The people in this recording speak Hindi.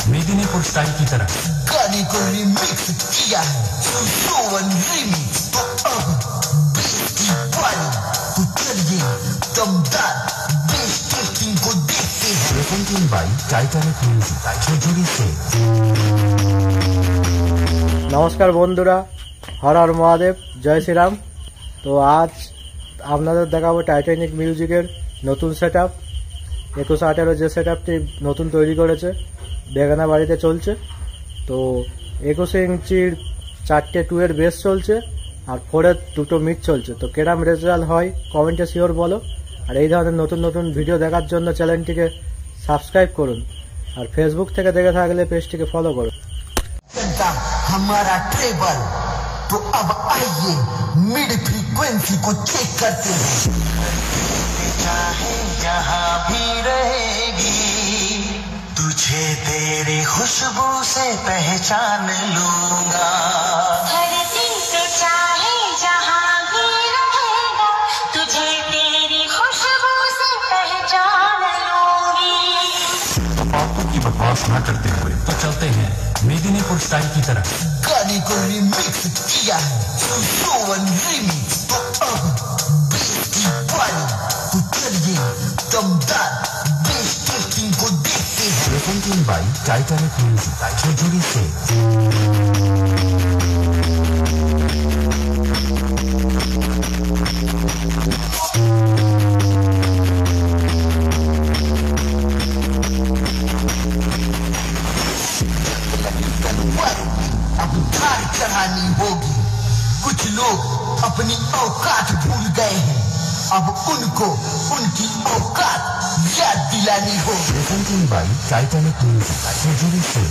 मेदिनीपुर स्टाइल की तरह गाने को रिमिक्स किया है सुसोवन रीमिक्स। तो अब बेस की बारी, तो चलिए दमदार बेस टेस्टिंग को देखते हैं। प्रेजेंटिंग बाय टाइटैनिक म्यूजिक झुझुरी से। নমস্কার বন্ধুরা, হর হর মহাদেব, জয় শ্রীরাম। তো আজ আপনাদের দেখাবো টাইটানিক মিউজিকের নতুন সেট আপ 2118 যে সেট আপটি নতুন তৈরি করেছে বেগানা বাড়িতে চলছে। তো 21 ইঞ্চির 4টে 2 এর বেস চলছে আর 4 এর 2টো মিড চলছে। তো কেরাম রেজাল্ট হয় কমেন্টে শিওর বলো। আর এই ধরনের নতুন নতুন ভিডিও দেখার জন্য চ্যানেলটিকে সাবস্ক্রাইব করুন আর ফেসবুক থেকে দেখে থাকলে পেজটিকে ফলো করুন। हमारा ट्रेबल, तो अब आइए मिड फ्रीक्वेंसी को चेक करते हैं। चाहे जहां भी रहेगी, तुझे तेरी खुशबू से पहचान लूंगा। धरती पे चाहे जहां भी रहेगा, तुझे तेरी खुशबू से पहचान लूंगी। पापों की बकवास न करते हुए तो चलते हैं मेदिनीपुर स्टाइल की तरह। गाने को रिमिक्स किया है सुसोवन रीमिक्स। तो अब बेस की बारी, तो चलिए दमदार बेस टेस्टिंग को देखते हैं। प्रेजेंटिंग बाय टाइटैनिक म्यूजिक झुझुरी से। अब धार चढ़ानी होगी। कुछ लोग अपनी औकात भूल गए हैं, अब उनको उनकी औकात याद दिलानी होगी। प्रेजेंटिंग बाय टाइटैनिक म्यूजिक झुझुरी से।